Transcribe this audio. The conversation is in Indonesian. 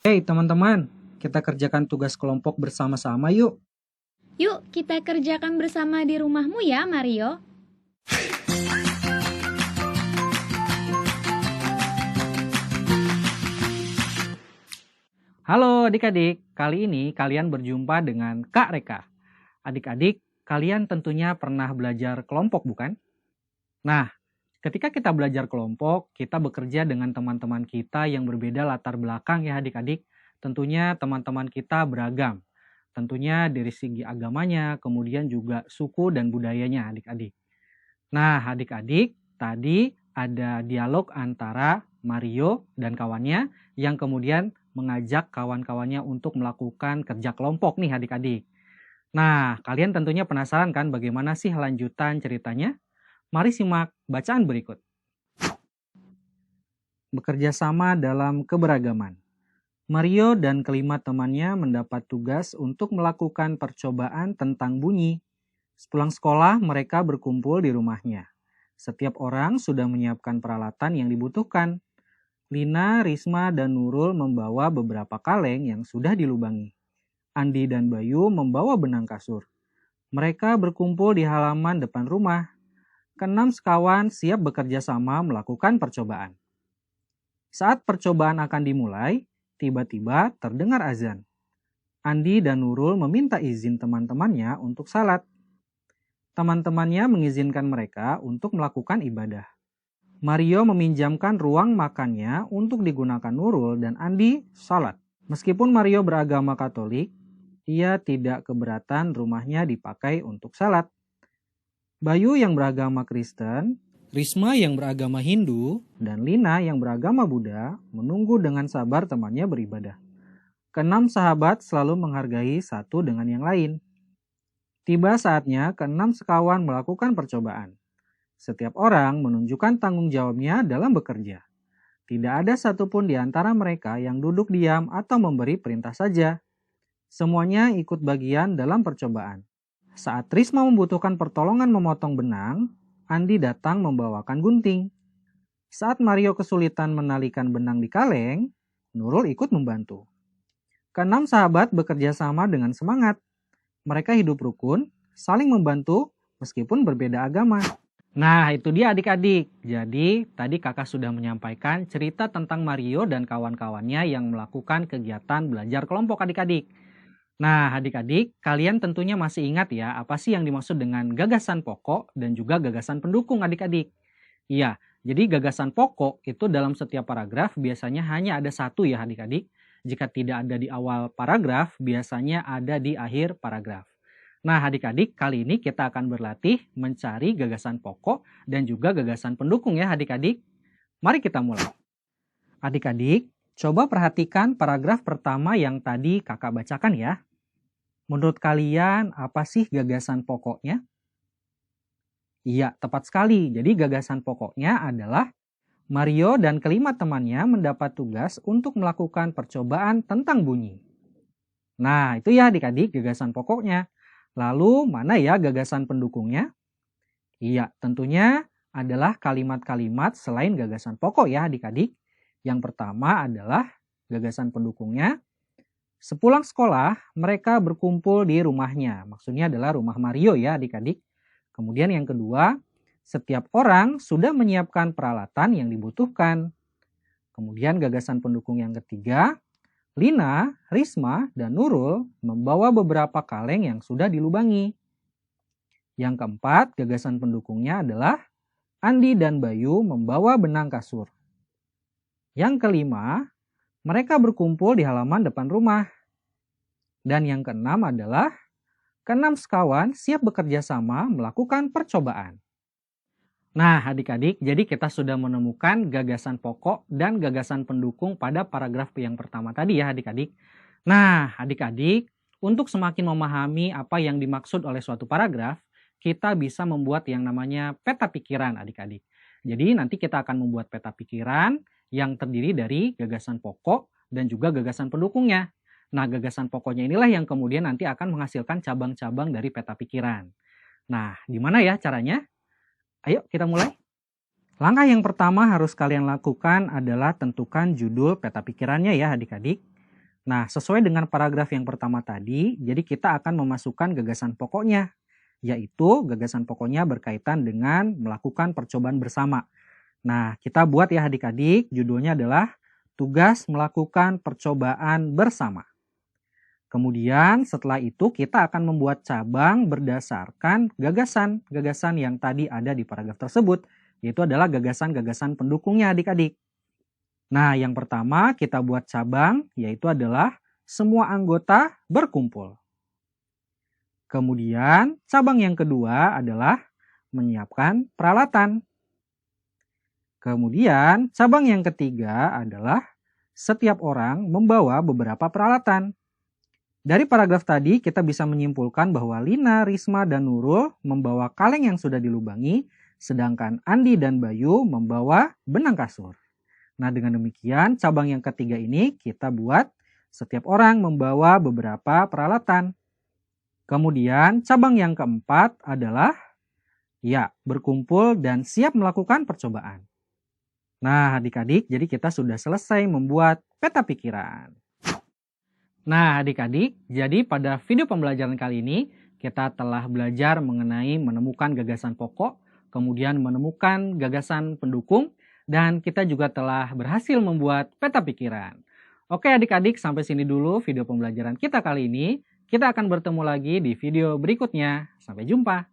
Hei teman-teman, kita kerjakan tugas kelompok bersama-sama yuk. Yuk kita kerjakan bersama di rumahmu ya, Mario. Halo adik-adik, kali ini kalian berjumpa dengan Kak Reka. Adik-adik, kalian tentunya pernah belajar kelompok bukan? Nah, ketika kita belajar kelompok, kita bekerja dengan teman-teman kita yang berbeda latar belakang ya adik-adik. Tentunya teman-teman kita beragam. Tentunya dari segi agamanya, kemudian juga suku dan budayanya adik-adik. Nah, adik-adik, tadi ada dialog antara Mario dan kawannya yang kemudian mengajak kawan-kawannya untuk melakukan kerja kelompok nih adik-adik. Nah, kalian tentunya penasaran kan bagaimana sih lanjutan ceritanya? Mari simak bacaan berikut. Bekerja sama dalam keberagaman. Mario dan kelima temannya mendapat tugas untuk melakukan percobaan tentang bunyi. Sepulang sekolah, mereka berkumpul di rumahnya. Setiap orang sudah menyiapkan peralatan yang dibutuhkan. Lina, Risma, dan Nurul membawa beberapa kaleng yang sudah dilubangi. Andi dan Bayu membawa benang kasur. Mereka berkumpul di halaman depan rumah. Keenam sekawan siap bekerja sama melakukan percobaan. Saat percobaan akan dimulai, tiba-tiba terdengar azan. Andi dan Nurul meminta izin teman-temannya untuk salat. Teman-temannya mengizinkan mereka untuk melakukan ibadah. Mario meminjamkan ruang makannya untuk digunakan Nurul dan Andi salat. Meskipun Mario beragama Katolik, ia tidak keberatan rumahnya dipakai untuk salat. Bayu yang beragama Kristen, Risma yang beragama Hindu, dan Lina yang beragama Buddha menunggu dengan sabar temannya beribadah. Keenam sahabat selalu menghargai satu dengan yang lain. Tiba saatnya keenam sekawan melakukan percobaan. Setiap orang menunjukkan tanggung jawabnya dalam bekerja. Tidak ada satupun di antara mereka yang duduk diam atau memberi perintah saja. Semuanya ikut bagian dalam percobaan. Saat Risma membutuhkan pertolongan memotong benang, Andi datang membawakan gunting. Saat Mario kesulitan menalikan benang di kaleng, Nurul ikut membantu. Keenam sahabat bekerja sama dengan semangat. Mereka hidup rukun, saling membantu meskipun berbeda agama. Nah, itu dia adik-adik. Jadi, tadi kakak sudah menyampaikan cerita tentang Mario dan kawan-kawannya yang melakukan kegiatan belajar kelompok adik-adik. Nah, adik-adik, kalian tentunya masih ingat ya, apa sih yang dimaksud dengan gagasan pokok dan juga gagasan pendukung adik-adik? Iya, jadi gagasan pokok itu dalam setiap paragraf biasanya hanya ada satu ya adik-adik. Jika tidak ada di awal paragraf, biasanya ada di akhir paragraf. Nah adik-adik, kali ini kita akan berlatih mencari gagasan pokok dan juga gagasan pendukung ya adik-adik. Mari kita mulai. Adik-adik, coba perhatikan paragraf pertama yang tadi kakak bacakan ya. Menurut kalian apa sih gagasan pokoknya? Iya, tepat sekali. Jadi gagasan pokoknya adalah Mario dan kelima temannya mendapat tugas untuk melakukan percobaan tentang bunyi. Nah, itu ya adik-adik gagasan pokoknya. Lalu, mana ya gagasan pendukungnya? Iya, tentunya adalah kalimat-kalimat selain gagasan pokok ya adik-adik. Yang pertama adalah gagasan pendukungnya. Sepulang sekolah, mereka berkumpul di rumahnya. Maksudnya adalah rumah Mario ya adik-adik. Kemudian yang kedua, setiap orang sudah menyiapkan peralatan yang dibutuhkan. Kemudian gagasan pendukung yang ketiga, Lina, Risma, dan Nurul membawa beberapa kaleng yang sudah dilubangi. Yang keempat, gagasan pendukungnya adalah Andi dan Bayu membawa benang kasur. Yang kelima, mereka berkumpul di halaman depan rumah. Dan yang keenam adalah keenam sekawan siap bekerja sama melakukan percobaan. Nah adik-adik, jadi kita sudah menemukan gagasan pokok dan gagasan pendukung pada paragraf yang pertama tadi ya adik-adik. Nah adik-adik, untuk semakin memahami apa yang dimaksud oleh suatu paragraf, kita bisa membuat yang namanya peta pikiran adik-adik. Jadi nanti kita akan membuat peta pikiran yang terdiri dari gagasan pokok dan juga gagasan pendukungnya. Nah gagasan pokoknya inilah yang kemudian nanti akan menghasilkan cabang-cabang dari peta pikiran. Nah gimana ya caranya? Ayo kita mulai. Langkah yang pertama harus kalian lakukan adalah tentukan judul peta pikirannya ya adik-adik. Nah, sesuai dengan paragraf yang pertama tadi, jadi kita akan memasukkan gagasan pokoknya, yaitu gagasan pokoknya berkaitan dengan melakukan percobaan bersama. Nah, kita buat ya adik-adik, judulnya adalah tugas melakukan percobaan bersama. Kemudian setelah itu kita akan membuat cabang berdasarkan gagasan yang tadi ada di paragraf tersebut, yaitu adalah gagasan-gagasan pendukungnya adik-adik. Nah, yang pertama kita buat cabang, yaitu adalah semua anggota berkumpul. Kemudian cabang yang kedua adalah menyiapkan peralatan. Kemudian cabang yang ketiga adalah setiap orang membawa beberapa peralatan. Dari paragraf tadi kita bisa menyimpulkan bahwa Lina, Risma, dan Nurul membawa kaleng yang sudah dilubangi, sedangkan Andi dan Bayu membawa benang kasur. Nah, dengan demikian cabang yang ketiga ini kita buat setiap orang membawa beberapa peralatan. Kemudian cabang yang keempat adalah berkumpul dan siap melakukan percobaan. Nah, adik-adik, jadi kita sudah selesai membuat peta pikiran. Nah, adik-adik, jadi pada video pembelajaran kali ini kita telah belajar mengenai menemukan gagasan pokok, kemudian menemukan gagasan pendukung, dan kita juga telah berhasil membuat peta pikiran. Oke adik-adik, sampai sini dulu video pembelajaran kita kali ini. Kita akan bertemu lagi di video berikutnya. Sampai jumpa.